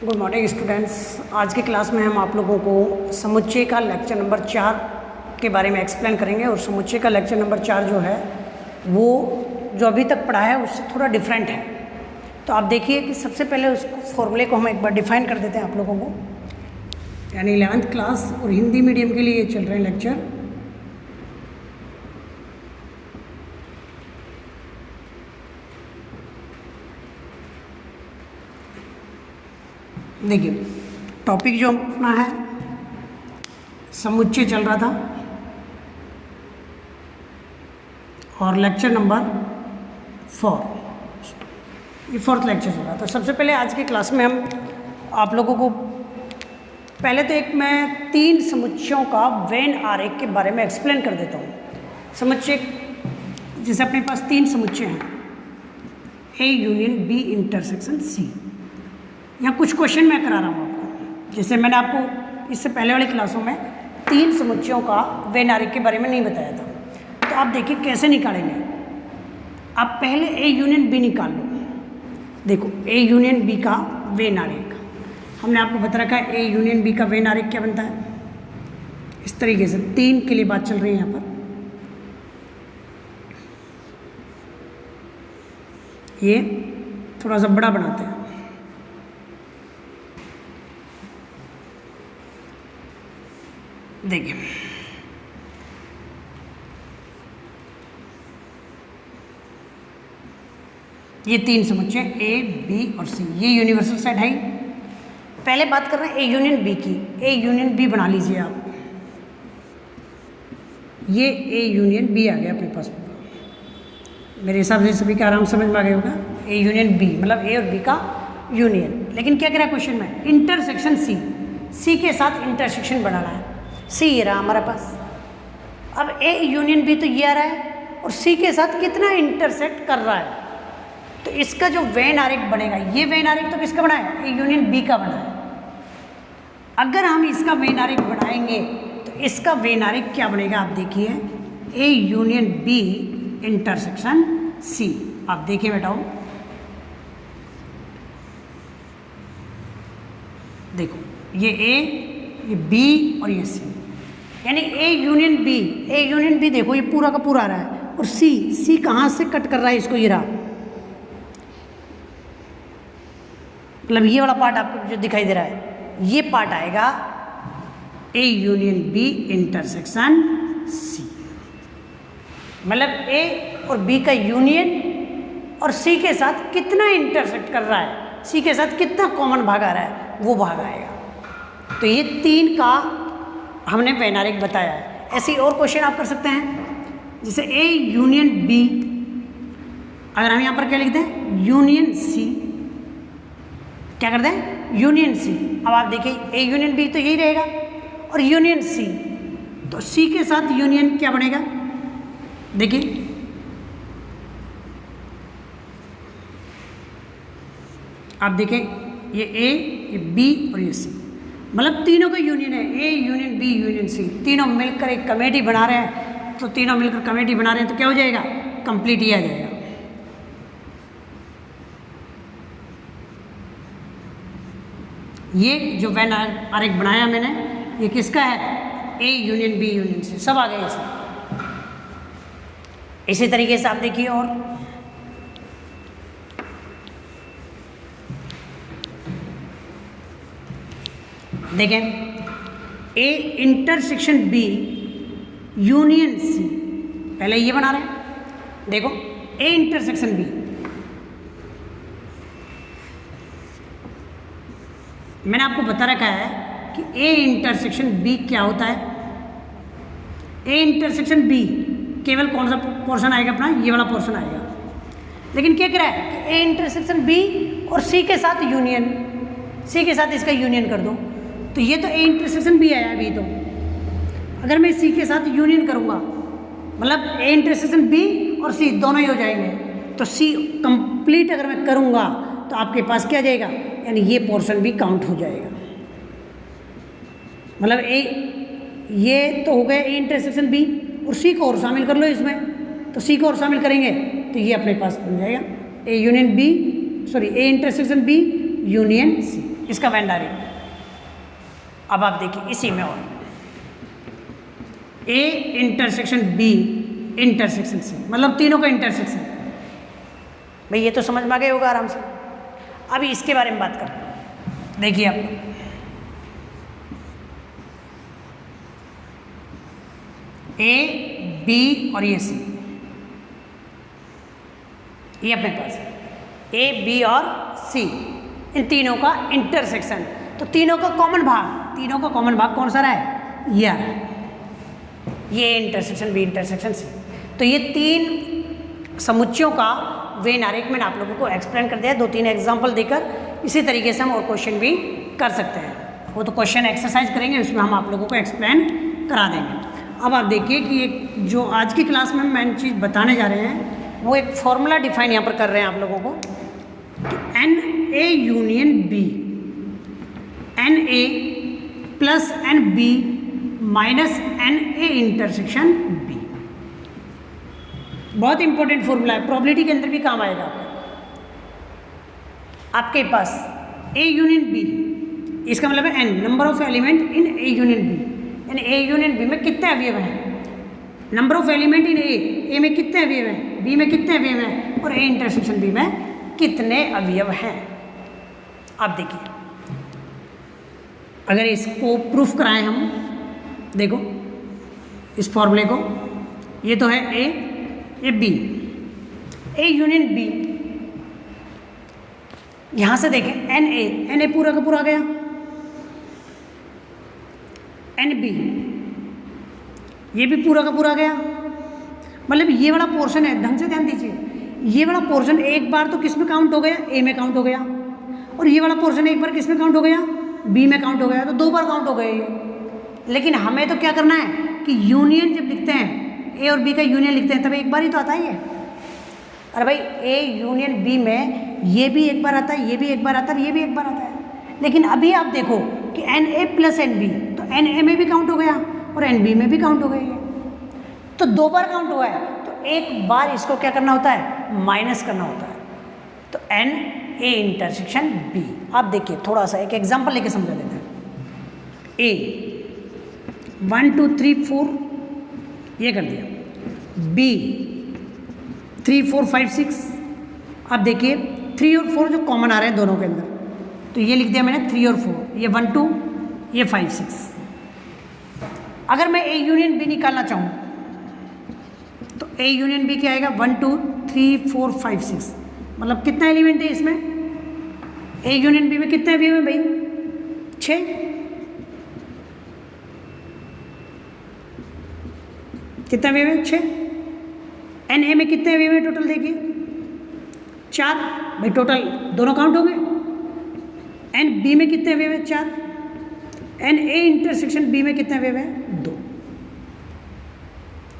Good morning students. आज की class में हम आप लोगों को समुच्चय का लेक्चर नंबर 4 के बारे में एक्सप्लेन करेंगे। और समुच्चय का लेक्चर नंबर 4 जो है वो जो अभी तक पढ़ा है उससे थोड़ा डिफरेंट है। तो आप देखिए कि सबसे पहले उस फॉर्मूले को हम एक बार डिफाइन कर देते हैं आप लोगों को। यानी 11th क्लास और हिंदी मीडियम के लिए चल रहे हैं लेक्चर। देखिए टॉपिक जो अपना है समुच्चय चल रहा था और लेक्चर नंबर 4, ये 4th लेक्चर चल रहा था। तो सबसे पहले आज की क्लास में हम आप लोगों को पहले तो एक मैं 3 समुच्चयों का वेन आरेख के बारे में एक्सप्लेन कर देता हूँ। समुच्चय जैसे अपने पास 3 समुच्चय हैं, A union B intersection C. यहाँ कुछ क्वेश्चन मैं करा रहा हूँ आपको। जैसे मैंने आपको इससे पहले वाली क्लासों में 3 समुच्चयों का वेन आरेख के बारे में नहीं बताया था। तो आप देखिए कैसे निकालेंगे। आप पहले ए यूनियन बी निकाल लो। देखो ए यूनियन बी का वेन आरेख हमने आपको बता रखा है। ए यूनियन बी का वेन आरेख क्या बनता है, इस तरीके से 3 के लिए बात चल रही है यहाँ पर। ये थोड़ा सा बड़ा बनाते हैं। देखिए ये 3 समुच्चय ए बी और सी, ये यूनिवर्सल सेट है। पहले बात कर रहे हैं ए यूनियन बी की। ए यूनियन बी बना लीजिए आप। ये ए यूनियन बी आ गया अपने पास। मेरे हिसाब से सभी का आराम समझ में आ गया होगा। ए यूनियन बी मतलब ए और बी का यूनियन। लेकिन क्या करा क्वेश्चन में, इंटरसेक्शन सी, सी के साथ इंटरसेक्शन बनाना है। सी ये रहा हमारे पास। अब ए यूनियन बी तो ये आ रहा है और सी के साथ कितना इंटरसेक्ट कर रहा है। तो इसका जो वेन आरेख बनेगा, ये वेन आरेख तो किसका बना है, ए यूनियन बी का बना है। अगर हम इसका वेन आरेख बनाएंगे तो इसका वेन आरेख क्या बनेगा, आप देखिए A union B intersection C. आप देखिए बेटाओ, देखो ये ए, ये बी और ये सी, यानी A union B. A union B देखो ये पूरा का पूरा आ रहा है। और सी, सी कहाँ से कट कर रहा है इसको, ये रहा। मतलब ये वाला पार्ट आपको जो दिखाई दे रहा है, ये पार्ट आएगा A union B intersection C. मतलब ए और बी का यूनियन और सी के साथ कितना इंटरसेक्ट कर रहा है, सी के साथ कितना कॉमन भाग आ रहा है, वो भाग आएगा। तो ये 3 का हमने वेन आरेख बताया है। ऐसे और क्वेश्चन आप कर सकते हैं, जैसे ए यूनियन बी, अगर हम यहाँ पर क्या लिखते हैं, यूनियन सी। क्या करते हैं, यूनियन सी। अब आप देखिए ए यूनियन बी तो यही रहेगा और यूनियन सी, तो सी के साथ यूनियन क्या बनेगा, देखिए आप देखें ये ए, ये बी और ये सी, मतलब तीनों का यूनियन है। A union B union C, तीनों मिलकर एक कमेटी बना रहे हैं। तो तीनों मिलकर कमेटी बना रहे हैं तो क्या हो जाएगा, कंप्लीट ही आ जाएगा। ये जो वेन आरेख बनाया मैंने, ये किसका है, A union B union C, सब आ गए इसमें। इसी तरीके से आप देखिए और देखें A intersection B union C, पहले ये बना रहे हैं। देखो ए इंटरसेक्शन बी, मैंने आपको बता रखा है कि ए इंटरसेक्शन बी क्या होता है। ए इंटरसेक्शन बी केवल कौन सा पोर्शन आएगा अपना, ये वाला पोर्शन आएगा। लेकिन क्या कह रहा है कि ए इंटरसेक्शन बी और सी के साथ यूनियन, सी के साथ इसका यूनियन कर दो। तो ये तो ए इंटरसेक्शन बी आया अभी। तो अगर मैं सी के साथ यूनियन करूँगा, मतलब ए इंटरसेक्शन बी और सी दोनों ही हो जाएंगे। तो सी कंप्लीट अगर मैं करूँगा तो आपके पास क्या जाएगा, यानी ये पोर्शन भी काउंट हो जाएगा। मतलब ए, ये तो हो गया ए इंटरसेक्शन बी, और सी को और शामिल कर लो इसमें। तो सी को और शामिल करेंगे तो ये अपने पास बन जाएगा A union B, sorry A intersection B union C. इसका वेन डायरेक्ट। अब आप देखिए इसी में और A intersection B intersection C, मतलब तीनों का इंटरसेक्शन। भाई ये तो समझ में आ गया होगा आराम से। अभी इसके बारे में बात करें, देखिए आप ए बी और ये सी, ये अपने पास ए बी और सी, इन तीनों का इंटरसेक्शन। तो तीनों का कॉमन भाग कौन सा रहा है? ये आ रहा है, ये इंटरसेक्शन बी इंटरसेक्शन सी। तो ये तीन समुच्चयों का वेन आरेख मैंने आप लोगों को एक्सप्लेन कर दिया, 2-3 एग्जाम्पल देकर। इसी तरीके से हम और क्वेश्चन भी कर सकते हैं, वो तो क्वेश्चन एक्सरसाइज करेंगे, उसमें हम आप लोगों को एक्सप्लेन करा देंगे। अब आप देखिए कि एक जो आज की क्लास में मेन चीज़ बताने जा रहे हैं, वो एक फॉर्मूला डिफाइन यहाँ पर कर रहे हैं आप लोगों को कि n A union B, n A plus n B minus n A intersection B. बहुत इंपॉर्टेंट फॉर्मूला है, प्रोबेबिलिटी के अंदर भी काम आएगा। आपके पास ए यूनियन बी, इसका मतलब है n number of element in A union B, यानी ए यूनियन बी में कितने अवयव हैं, number of element in A में कितने अवयव हैं, बी में कितने अवयव हैं, और ए इंटरसेक्शन बी में कितने अवयव हैं। अब देखिए अगर इसको प्रूफ कराएं हम, देखो इस फॉर्मूले को, ये तो है ए, ये बी, ए यूनियन बी, यहां से देखें एन ए पूरा का पूरा गया, एन बी ये भी पूरा का पूरा गया, मतलब ये वाला पोर्शन है, ढंग से ध्यान दीजिए, ये वाला पोर्शन एक बार तो किस में काउंट हो गया, ए में काउंट हो गया, और ये वाला पोर्शन एक बार किस में काउंट हो गया, बी में काउंट हो गया, तो 2 बार काउंट हो गए ये। लेकिन हमें तो क्या करना है कि यूनियन जब लिखते हैं, ए और बी का यूनियन लिखते हैं, तब एक बार ही तो आता ही है। अरे भाई ए यूनियन बी में ये भी एक बार आता है, ये भी एक बार आता है, ये भी एक बार आता है। लेकिन अभी आप देखो कि n A plus n B, तो एन ए में भी काउंट हो गया और एन बी में भी काउंट हो गई है, तो 2 बार काउंट हुआ है, तो एक बार इसको क्या करना होता है, माइनस करना होता है। तो एन ए इंटरसेक्शन बी। आप देखिए थोड़ा सा एक एग्जांपल लेके समझा देते हैं। ए 1 2 3 4 ये कर दिया, बी 3 4 5 6। आप देखिए 3 और 4 जो कॉमन आ रहे हैं दोनों के अंदर, तो ये लिख दिया मैंने 3 और 4, ये 1 2 ये 5 6। अगर मैं ए यूनियन बी निकालना चाहूँ तो ए यूनियन बी क्या आएगा, 1 2 3 4 5 6, मतलब कितना एलिमेंट है इसमें, ए यूनियन बी में कितने अवयव हैं भाई, 6। कितने अवयव हैं, 6। एन ए में कितने अवयव हैं टोटल, देखिए 4 भाई, टोटल दोनों काउंट हो गए। एन बी में कितने अवयव हैं, 4। एन ए इंटरसेक्शन बी में कितने अवयव हैं, 2।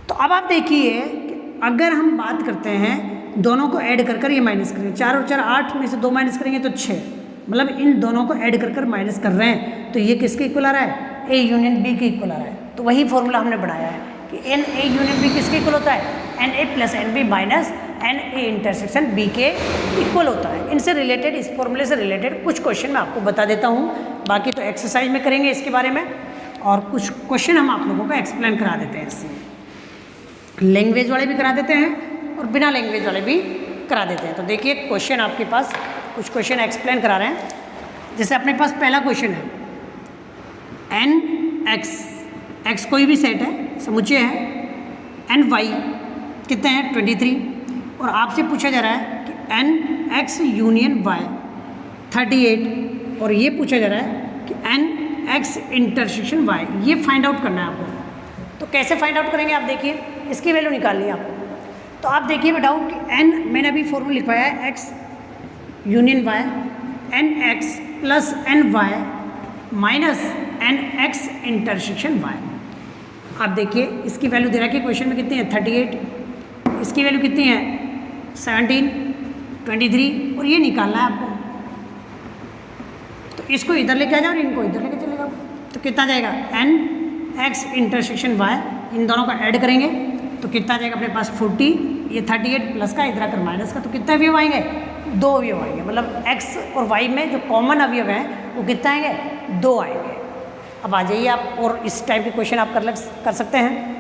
तो अब आप देखिए कि अगर हम बात करते हैं दोनों को ऐड कर ये माइनस करेंगे, 4 और 4 8 में से 2 माइनस करेंगे तो 6, मतलब इन दोनों को ऐड कर माइनस कर रहे हैं, तो ये किसके इक्वल आ रहा है, ए यूनियन बी के इक्वल आ रहा है। तो वही फॉर्मूला हमने बनाया है कि एन ए यूनियन बी किसके इक्वल होता है, n A plus n B minus n A intersection B के इक्वल होता है। इनसे रिलेटेड, इस फॉर्मूले से रिलेटेड कुछ क्वेश्चन मैं आपको बता देता हूँ, बाकी तो एक्सरसाइज में करेंगे इसके बारे में, और कुछ क्वेश्चन हम आप लोगों को एक्सप्लेन करा देते हैं। इससे लैंग्वेज वाले भी करा देते हैं और बिना लैंग्वेज वाले भी करा देते हैं। तो देखिए क्वेश्चन आपके पास, कुछ क्वेश्चन एक्सप्लेन करा रहे हैं। जैसे अपने पास पहला क्वेश्चन है, एन एक्स कोई भी सेट है, समुच्चय है, एन वाई कितने हैं, 23, और आपसे पूछा जा रहा है कि एन एक्स यूनियन वाई 38, और ये पूछा जा रहा है कि एन एक्स इंटरसेक्शन वाई, ये फाइंड आउट करना है आपको। तो कैसे फाइंड आउट करेंगे, आप देखिए इसकी वैल्यू निकालनी है आपको। तो आप देखिए बेटाओ कि एन, मैंने अभी फॉर्मूला लिखवाया है, X union Y, n X plus n Y minus n X intersection Y. आप देखिए इसकी वैल्यू दे रखी है क्वेश्चन में, कितनी है, 38, इसकी वैल्यू कितनी है, 17, 23, और ये निकालना है आपको। तो इसको इधर लेके आ जाओ और इनको इधर लेके चले जाओ, तो कितना जाएगा, एन एक्स इंटरसेक्शन वाई, इन दोनों का ऐड करेंगे तो कितना जाएगा अपने पास 40, ये 38 प्लस का, इधर आकर माइनस का, तो कितने अवयव आएंगे, 2 अवयव आएंगे, मतलब x और y में जो कॉमन अवयव हैं वो कितना आएंगे, 2 आएंगे। अब आ जाइए आप, और इस टाइप के क्वेश्चन आप कर सकते हैं।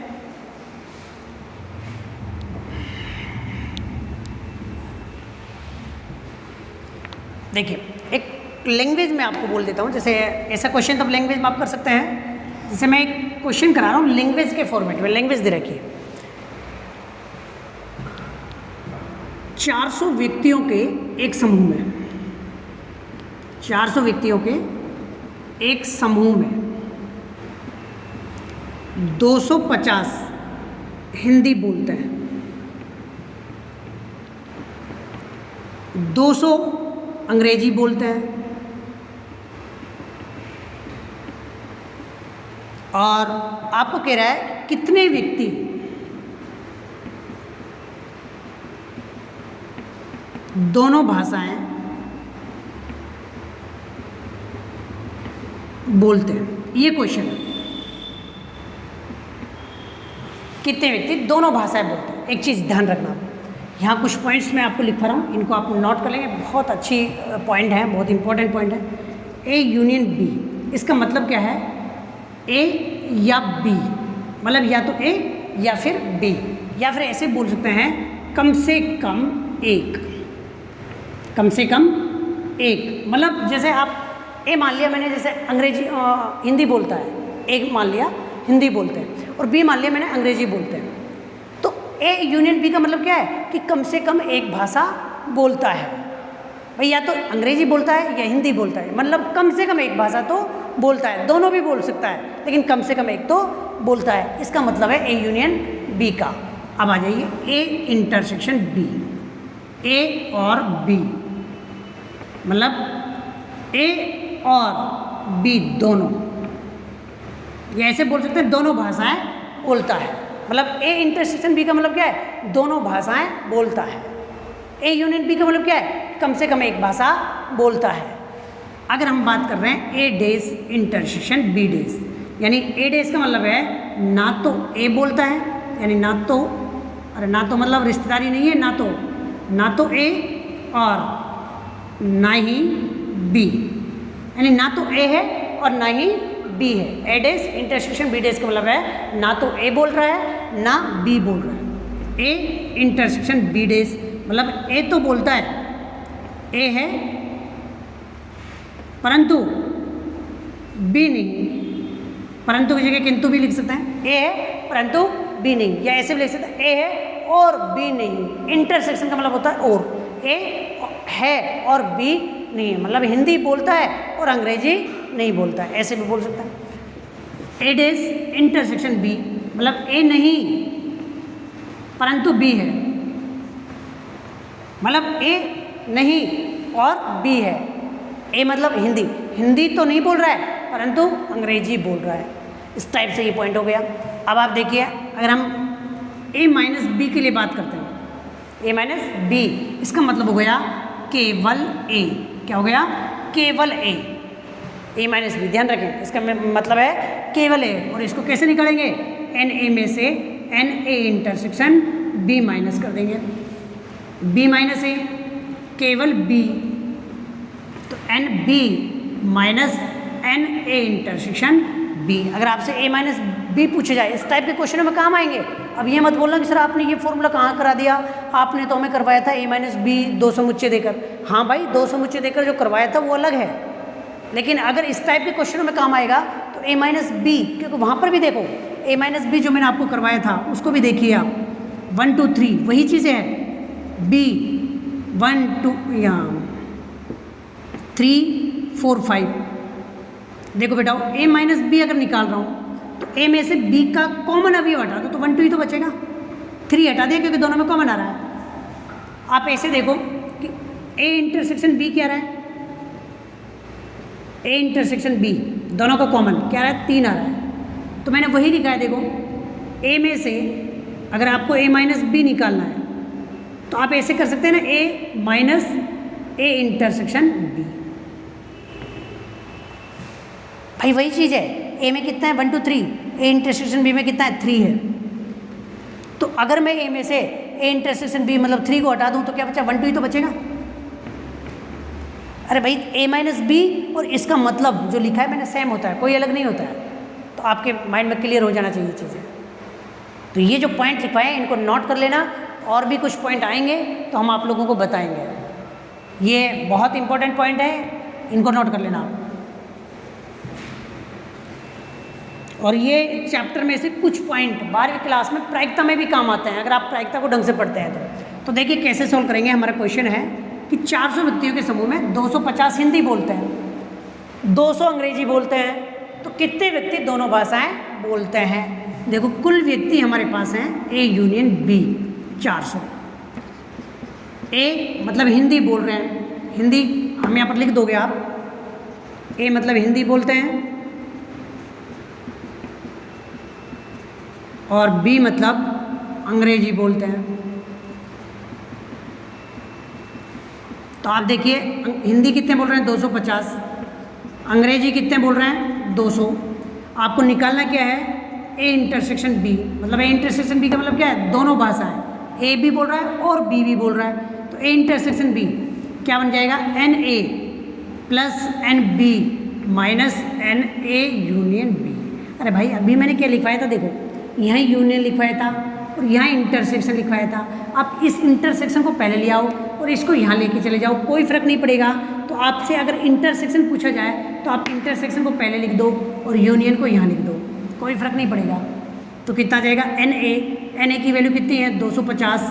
देखिए, एक लैंग्वेज में आपको बोल देता हूँ, जैसे ऐसा क्वेश्चन तो लैंग्वेज में आप कर सकते हैं। जैसे मैं एक क्वेश्चन करा रहा हूँ लैंग्वेज के फॉर्मेट में, लैंग्वेज दे रखी है 400 व्यक्तियों के एक समूह में, 400 व्यक्तियों के एक समूह में 250 हिंदी बोलते हैं, 200 अंग्रेजी बोलते हैं और आपको कह रहा है कितने व्यक्ति दोनों भाषाएं बोलते हैं। ये क्वेश्चन है, कितने व्यक्ति दोनों भाषाएं बोलते हैं। एक चीज़ ध्यान रखना, यहाँ कुछ पॉइंट्स मैं आपको लिखा रहा हूँ, इनको आप नोट कर लेंगे, बहुत अच्छी पॉइंट है, बहुत इंपॉर्टेंट पॉइंट है। ए यूनियन बी, इसका मतलब क्या है, ए या बी, मतलब या तो ए या फिर बी, या फिर ऐसे बोल सकते हैं कम से कम एक, कम से कम एक, मतलब जैसे आप ए मान लिया मैंने, जैसे अंग्रेजी हिंदी बोलता है, एक मान लिया हिंदी बोलते हैं, और बी मान लिया मैंने अंग्रेजी बोलते हैं, तो ए यूनियन बी का मतलब क्या है कि कम से कम एक भाषा बोलता है भाई, या तो अंग्रेजी बोलता है या हिंदी बोलता है, मतलब कम से कम एक भाषा तो बोलता है, दोनों भी बोल सकता है लेकिन कम से कम एक तो बोलता है। इसका मतलब है ए यूनियन बी का। अब आ जाइए ए इंटरसेक्शन बी, ए और बी, मतलब ए और बी दोनों, ये ऐसे बोल सकते हैं दोनों भाषाएं बोलता है, मतलब ए इंटरसेक्शन बी का मतलब क्या है, दोनों भाषाएं बोलता है। ए यूनियन बी का मतलब क्या है, कम से कम एक भाषा बोलता है। अगर हम बात कर रहे हैं ए डेज इंटरसेक्शन बी डेज, यानी ए डेज का मतलब है ना तो ए बोलता है, यानी ना तो, अरे ना तो मतलब रिश्तेदारी नहीं है, ना तो ए और ना ही बी, यानी ना तो ए है और ना ही बी है। ए डेज इंटरसेक्शन बी डेज का मतलब है ना तो ए बोल रहा है ना बी बोल रहा है। ए इंटरसेक्शन बी डेज मतलब ए तो बोलता है, ए है परंतु बी नहीं, परंतु की जगह किंतु भी लिख सकते हैं, ए है परंतु बी नहीं, या ऐसे भी लिख सकते हैं ए है और बी नहीं। इंटरसेक्शन का मतलब होता है और, ए है और बी नहीं है, मतलब हिंदी बोलता है और अंग्रेजी नहीं बोलता है, ऐसे भी बोल सकते हैं। ए डेज इंटरसेक्शन बी मतलब ए नहीं परंतु बी है, मतलब ए नहीं और बी है। ए मतलब हिंदी तो नहीं बोल रहा है परंतु अंग्रेजी बोल रहा है। इस टाइप से ये पॉइंट हो गया। अब आप देखिए, अगर हम ए माइनस बी के लिए बात करते हैं, ए माइनस बी, इसका मतलब हो गया केवल ए। क्या हो गया, केवल ए, ए माइनस बी, ध्यान रखें इसका मतलब है केवल ए। और इसको कैसे निकालेंगे, एन ए में से n A intersection B minus कर देंगे, बी माइनस ए केवल बी, तो n B minus n A intersection B. अगर आपसे ए माइनस बी पूछे जाए, इस टाइप के क्वेश्चनों में काम आएंगे। अब ये मत बोलना कि सर आपने ये फॉर्मूला कहाँ करा दिया, आपने तो हमें करवाया था ए माइनस बी 2 समुच्चय देकर। हाँ भाई, 2 समुच्चय देकर जो करवाया था वो अलग है, लेकिन अगर इस टाइप के क्वेश्चनों में काम आएगा तो ए माइनस बी, क्योंकि वहाँ पर भी देखो ए माइनस बी जो मैंने आपको करवाया था उसको भी देखिए आप, 1 2 3 वही चीज़ें हैं, बी 1 2 यहाँ 3 4 5। देखो बेटा, ए माइनस बी अगर निकाल रहा हूँ तो ए में से बी का कॉमन अवयव हटा दो तो 1 2 ही तो बचेगा, 3 हटा दिया क्योंकि दोनों में कॉमन आ रहा है। आप ऐसे देखो कि ए इंटरसेक्शन बी क्या रहा है, ए इंटरसेक्शन बी दोनों का कॉमन क्या रहा है, 3 आ रहा है। तो मैंने वही लिखा है, देखो ए में से अगर आपको ए माइनस बी निकालना है तो आप ऐसे कर सकते हैं ना, ए माइनस ए इंटरसेक्शन बी। भाई वही चीज़ है, ए में कितना है 1 2 3, ए इंटरसेक्शन बी में कितना है 3 है। तो अगर मैं ए में से ए इंटरसेक्शन बी मतलब 3 को हटा दूं तो क्या बचा, 1 2 ही तो बचेगा। अरे भाई a माइनस बी और इसका मतलब जो लिखा है मैंने सेम होता है, कोई अलग नहीं होता है। तो आपके माइंड में क्लियर हो जाना चाहिए चीज़ें। तो ये जो पॉइंट लिखवाए हैं इनको नोट कर लेना, और भी कुछ पॉइंट आएंगे तो हम आप लोगों को बताएंगे। ये बहुत इंपॉर्टेंट पॉइंट है, इनको नोट कर लेना आप। और ये चैप्टर में से कुछ पॉइंट 12वीं क्लास में प्रायिकता में भी काम आते हैं, अगर आप प्रायिकता को ढंग से पढ़ते हैं तो देखिए कैसे सोल्व करेंगे। हमारा क्वेश्चन है कि 400 व्यक्तियों के समूह में 250 हिंदी बोलते हैं, 200 अंग्रेजी बोलते हैं, तो कितने व्यक्ति दोनों भाषाएं बोलते हैं। देखो कुल व्यक्ति हमारे पास हैं ए यूनियन बी 400। ए मतलब हिंदी बोल रहे हैं, हिंदी हम यहाँ पर लिख दोगे आप। ए मतलब हिंदी बोलते हैं और बी मतलब अंग्रेजी बोलते हैं। तो आप देखिए हिंदी कितने बोल रहे हैं 250, अंग्रेजी कितने बोल रहे हैं 200। आपको निकालना क्या है ए इंटरसेक्शन बी, मतलब ए इंटरसेक्शन बी का मतलब क्या है, दोनों भाषाएं, ए भी बोल रहा है और बी भी बोल रहा है। तो ए इंटरसेक्शन बी क्या बन जाएगा, n A plus n B minus n A union B. अरे भाई अभी मैंने क्या लिखवाया था, देखो यहाँ यूनियन लिखवाया था और यहाँ इंटरसेक्शन लिखवाया था। आप इस इंटरसेक्शन को पहले ले आओ और इसको यहाँ लेके चले जाओ, कोई फ़र्क नहीं पड़ेगा। तो आपसे अगर इंटरसेक्शन पूछा जाए तो आप इंटरसेक्शन को पहले लिख दो और यूनियन को यहाँ लिख दो, कोई फ़र्क नहीं पड़ेगा। तो कितना जाएगा एन ए की वैल्यू कितनी है 250,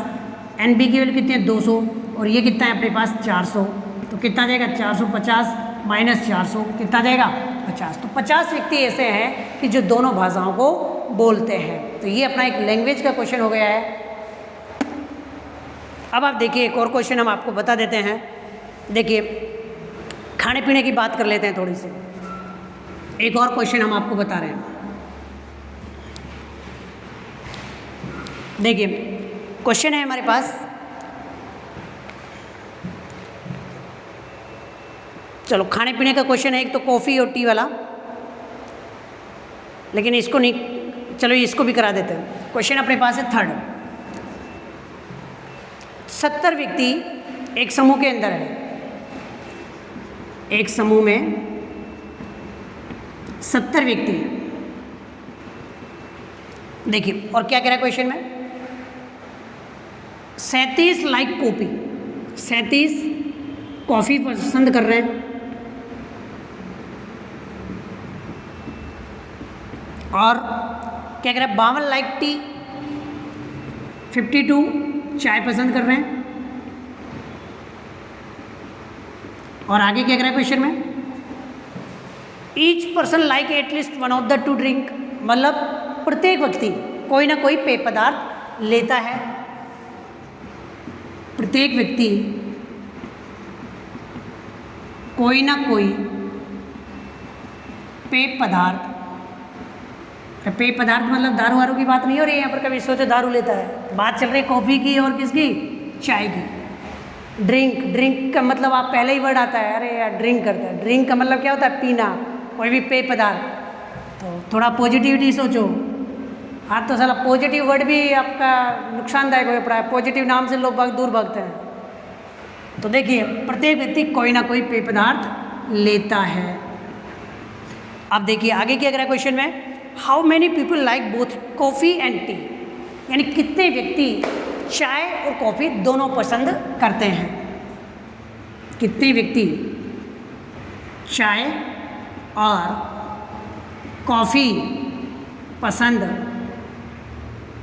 एन बी की वैल्यू कितनी है 200 और ये कितना है अपने पास 400। तो कितना जाएगा 450 माइनस 400 कितना जाएगा 50। तो 50 व्यक्ति ऐसे हैं कि जो दोनों भाषाओं को बोलते हैं। तो ये अपना एक लैंग्वेज का क्वेश्चन हो गया है। अब आप देखिए एक और क्वेश्चन हम आपको बता देते हैं। देखिए खाने पीने की बात कर लेते हैं थोड़ी सी। एक और क्वेश्चन हम आपको बता रहे हैं। देखिए क्वेश्चन है हमारे पास, चलो खाने पीने का क्वेश्चन है एक तो कॉफ़ी और टी वाला, लेकिन इसको नहीं, चलो इसको भी करा देते हैं। क्वेश्चन अपने पास है थर्ड। 70 व्यक्ति एक समूह के अंदर है, एक समूह में 70 व्यक्ति हैं। देखिए और क्या कह रहा है क्वेश्चन में, 37 लाइक कॉफ़ी, 37 कॉफ़ी पसंद कर रहे हैं और क्या कह रहा है 52 लाइक टी, 52 चाय पसंद कर रहे हैं। और आगे क्या कह रहा है क्वेश्चन में, each person like at least one of the two drink, मतलब प्रत्येक व्यक्ति कोई ना कोई पेय पदार्थ लेता है। प्रत्येक व्यक्ति कोई ना कोई पेय पदार्थ, पेय पदार्थ मतलब दारू वारू की बात नहीं हो रही है यहाँ पर, कभी सोचो दारू लेता है, बात चल रही है कॉफ़ी की और किसकी, चाय की। ड्रिंक का मतलब आप पहले ही वर्ड आता है, अरे यार ड्रिंक करता है, ड्रिंक का मतलब क्या होता है, पीना, कोई भी पेय पदार्थ। तो थोड़ा पॉजिटिविटी सोचो। हाँ तो साला पॉजिटिव वर्ड भी आपका नुकसानदायक हो पड़ा है, पॉजिटिव नाम से लोग दूर भागते हैं। तो देखिए प्रत्येक व्यक्ति कोई ना कोई पेय पदार्थ लेता है। अब देखिए आगे क्या कह रहा है क्वेश्चन में, how many people like both coffee and T, यानी कितने व्यक्ति चाय और कॉफ़ी दोनों पसंद करते हैं। कितने व्यक्ति चाय और कॉफ़ी पसंद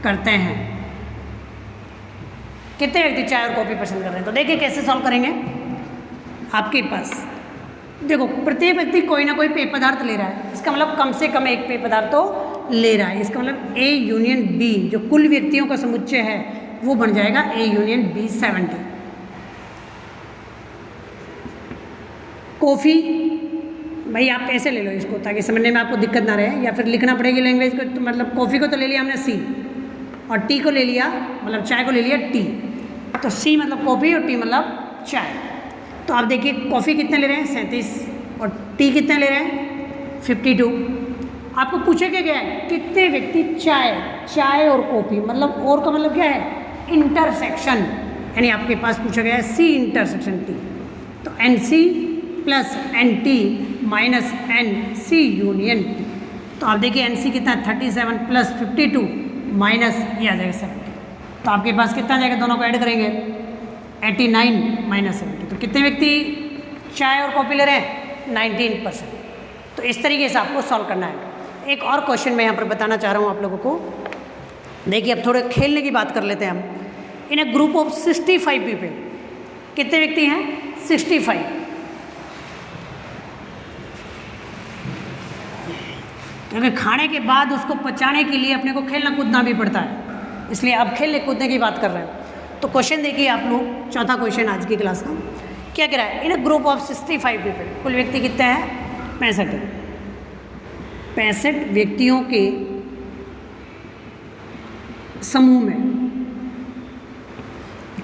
करते हैं, कितने व्यक्ति चाय और कॉफ़ी पसंद कर रहे हैं। तो देखिए कैसे सॉल्व करेंगे। आपके पास देखो प्रत्येक व्यक्ति कोई ना कोई पेय पदार्थ ले रहा है, इसका मतलब कम से कम एक पेय पदार्थ तो ले रहा है। इसका मतलब ए यूनियन बी जो कुल व्यक्तियों का समुच्चय है वो बन जाएगा ए यूनियन बी 70। कॉफ़ी भाई आप ऐसे ले लो इसको ताकि समझने में आपको दिक्कत ना रहे, या फिर लिखना पड़ेगी लैंग्वेज को। तो मतलब कॉफ़ी को तो ले लिया हमने सी, और टी को ले लिया मतलब चाय को ले लिया टी। तो सी मतलब कॉफ़ी और टी मतलब चाय। तो आप देखिए कॉफ़ी कितने ले रहे हैं 37 और टी कितने ले रहे हैं 52। आपको पूछा क्या गया है कितने व्यक्ति चाय और कॉफ़ी, मतलब और का मतलब क्या है इंटरसेक्शन, यानी आपके पास पूछा गया है सी इंटरसेक्शन टी। तो n C plus n T minus n C union T. तो आप देखिए एन सी कितना है 37 प्लस 52 माइनस ये आ जाएगा 70। तो आपके पास कितना आ जाएगा, दोनों को ऐड करेंगे 89 माइनस 70। तो कितने व्यक्ति चाय और कॉफी ले रहे हैं, 19%। तो इस तरीके से आपको सॉल्व करना है। एक और क्वेश्चन मैं यहाँ पर बताना चाह रहा हूँ आप लोगों को। देखिए अब थोड़े खेलने की बात कर लेते हैं हम। इन ए ग्रुप ऑफ 65 पीपल, कितने व्यक्ति हैं, 65। क्योंकि खाने के बाद उसको पचाने के लिए अपने को खेलना कूदना भी पड़ता है, इसलिए अब खेलने कूदने की बात कर रहे हैं। तो क्वेश्चन देखिए आप लोग, चौथा क्वेश्चन आज की क्लास का क्या कह रहा है। इन ए ग्रुप ऑफ 65 पीपल, कुल व्यक्ति कितने हैं, 65 है। 65 व्यक्तियों के समूह में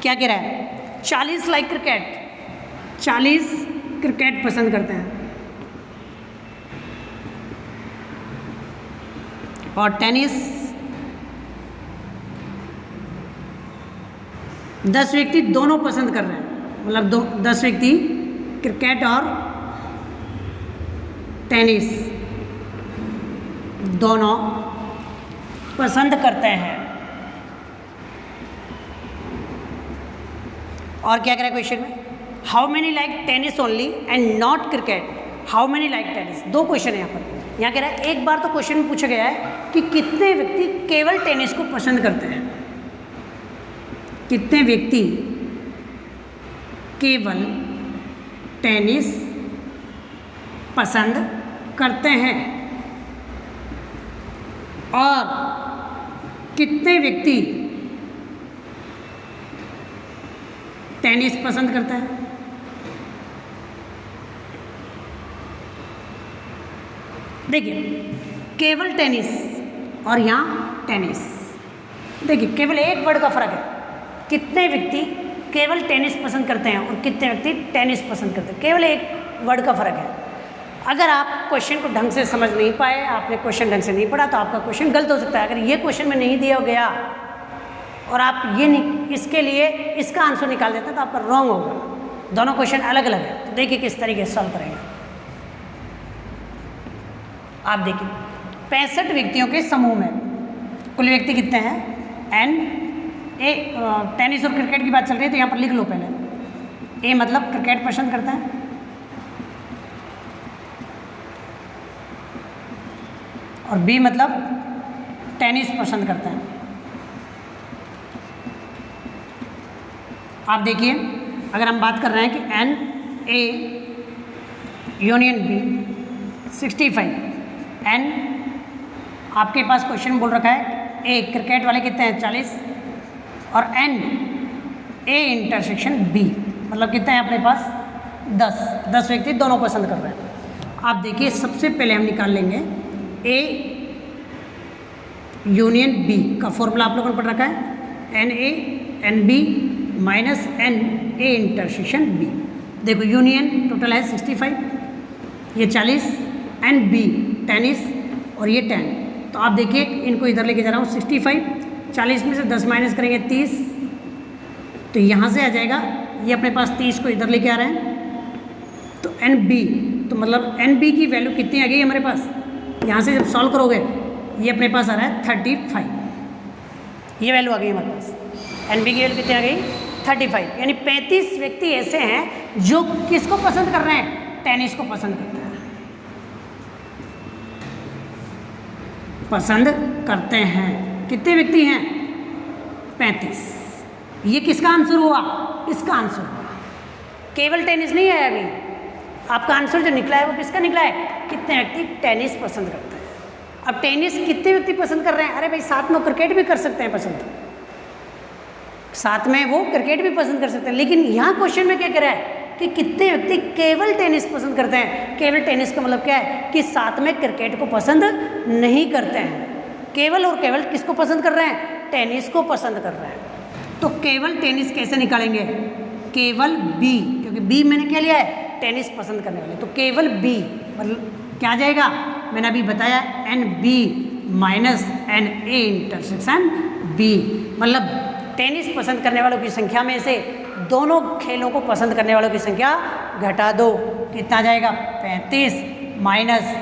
क्या कह रहा है, 40 लाइक क्रिकेट, 40 क्रिकेट पसंद करते हैं और टेनिस 10 व्यक्ति दोनों पसंद कर रहे हैं, मतलब 10 व्यक्ति क्रिकेट और टेनिस दोनों पसंद करते हैं। और क्या कह रहा है क्वेश्चन में, how many like tennis only and not cricket, how many like tennis. दो क्वेश्चन है यहाँ पर। यहाँ कह रहा है एक बार तो क्वेश्चन में पूछा गया है कि कितने व्यक्ति केवल टेनिस को पसंद करते हैं, कितने व्यक्ति केवल टेनिस पसंद करते हैं और कितने व्यक्ति टेनिस पसंद करते हैं। देखिए केवल टेनिस और यहाँ टेनिस, देखिए केवल एक वर्ड का फर्क है, कितने व्यक्ति केवल टेनिस पसंद करते हैं और कितने व्यक्ति टेनिस पसंद करते हैं, केवल एक वर्ड का फर्क है। अगर आप क्वेश्चन को ढंग से समझ नहीं पाए, आपने क्वेश्चन ढंग से नहीं पढ़ा, तो आपका क्वेश्चन गलत हो सकता है। अगर ये क्वेश्चन में नहीं दिया गया और आप ये इसके लिए इसका आंसर निकाल देते हैं तो आपका रॉन्ग होगा। दोनों क्वेश्चन अलग अलग है। तो देखिए किस तरीके से सॉल्व करेंगे। आप देखिए 65 व्यक्तियों के समूह में कुल व्यक्ति कितने हैं, एन ए। टेनिस और क्रिकेट की बात चल रही है तो यहाँ पर लिख लो पहले। ए मतलब क्रिकेट पसंद करता है और बी मतलब टेनिस पसंद करता है। आप देखिए अगर हम बात कर रहे हैं कि n A union B 65, n आपके पास क्वेश्चन बोल रखा है ए क्रिकेट वाले कितने हैं 40 और एन ए इंटरसेक्शन बी मतलब कितने हैं अपने पास 10 व्यक्ति दोनों पसंद कर रहे हैं। आप देखिए सबसे पहले हम निकाल लेंगे ए यूनियन बी का फॉर्मूला आप लोगों ने पढ़ रखा है, n A n B minus n A intersection B. देखो यूनियन टोटल है 65, ये 40, एन बी टेनिस और ये 10। तो आप देखिए इनको इधर लेके जा रहा हूँ 65, 40 में से 10 माइनस करेंगे 30, तो यहाँ से आ जाएगा ये अपने पास 30 को इधर लेके आ रहे हैं। तो एन बी तो मतलब एन बी की वैल्यू कितनी आ गई हमारे पास, यहाँ से जब सॉल्व करोगे ये अपने पास आ रहा है 35, ये वैल्यू आ गई हमारे पास। एन बी की वैल्यू कितनी आ गई 35, यानी 35 व्यक्ति ऐसे हैं जो किसको पसंद कर रहे हैं, टेनिस को पसंद करते हैं, पसंद करते हैं। कितने व्यक्ति हैं 35। ये किसका आंसर हुआ, इसका आंसर हुआ, केवल टेनिस नहीं है। अभी आपका आंसर जो निकला है वो किसका निकला है, कितने व्यक्ति टेनिस पसंद करते हैं। अब टेनिस कितने व्यक्ति पसंद कर रहे हैं, अरे भाई साथ में क्रिकेट भी कर सकते हैं पसंद, साथ में वो क्रिकेट भी पसंद कर सकते हैं। लेकिन यहाँ क्वेश्चन में क्या कह रहा है कि कितने व्यक्ति केवल टेनिस पसंद करते हैं। केवल टेनिस का मतलब क्या है कि साथ में क्रिकेट को पसंद नहीं करते हैं, केवल और केवल किसको पसंद कर रहे हैं, टेनिस को पसंद कर रहे हैं। तो केवल टेनिस कैसे निकालेंगे, केवल बी, क्योंकि बी मैंने क्या लिया है, टेनिस पसंद करने वाले। तो केवल बी मतलब क्या आ जाएगा, मैंने अभी बताया n B minus n A intersection B, मतलब टेनिस पसंद करने वालों की संख्या में से दोनों खेलों को पसंद करने वालों की संख्या घटा 2 कितना जाएगा 35 माइनस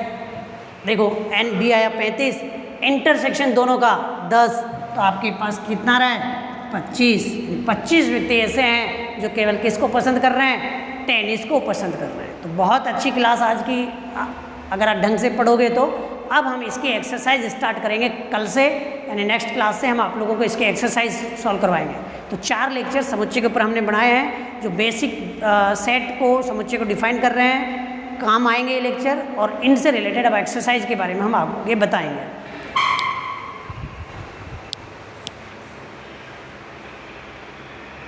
देखो एन बी आया 35, इंटरसेक्शन दोनों का 10, तो आपके पास कितना रहा है 25। 25 व्यक्ति ऐसे हैं जो केवल किसको पसंद कर रहे हैं, टेनिस को पसंद कर रहे हैं। तो बहुत अच्छी क्लास आज की, अगर आप ढंग से पढ़ोगे तो। अब हम इसकी एक्सरसाइज स्टार्ट करेंगे कल से, यानी नेक्स्ट क्लास से हम आप लोगों को इसके एक्सरसाइज सॉल्व करवाएंगे। तो 4 लेक्चर समुच्चय के ऊपर हमने बनाए हैं जो बेसिक सेट को, समुच्चय को डिफाइन कर रहे हैं, काम आएंगे ये लेक्चर, और इनसे रिलेटेड अब एक्सरसाइज के बारे में हम आगे बताएंगे।